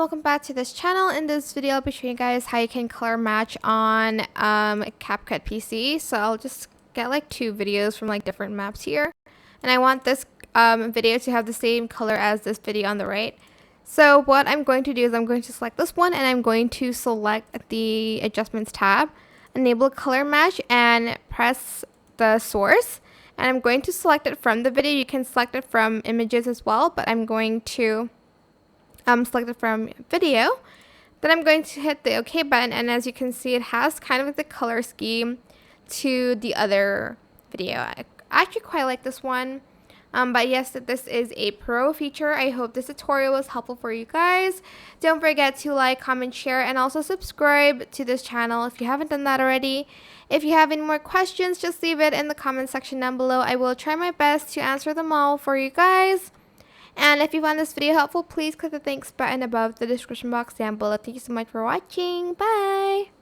welcome back to this channel. In this video I'll be showing you guys how you can color match on CapCut PC. So I'll just get like two videos from like different maps here, and I want this video to have the same color as this video on the right. So what I'm going to do is I'm going to select this one and I'm going to select the adjustments tab, enable color match, and press the source, and I'm going to select it from the video. You can select it from images as well, but I'm going to select it from video. Then I'm going to hit the OK button, and as you can see, it has kind of the color scheme to the other video. I actually quite like this one. But yes, this is a pro feature. I hope this tutorial was helpful for you guys. Don't forget to like, comment, share, and also subscribe to this channel if you haven't done that already. If you have any more questions, just leave it in the comment section down below. I will try my best to answer them all for you guys. And if you found this video helpful, please click the thanks button above the description box down below. Thank you so much for watching. Bye!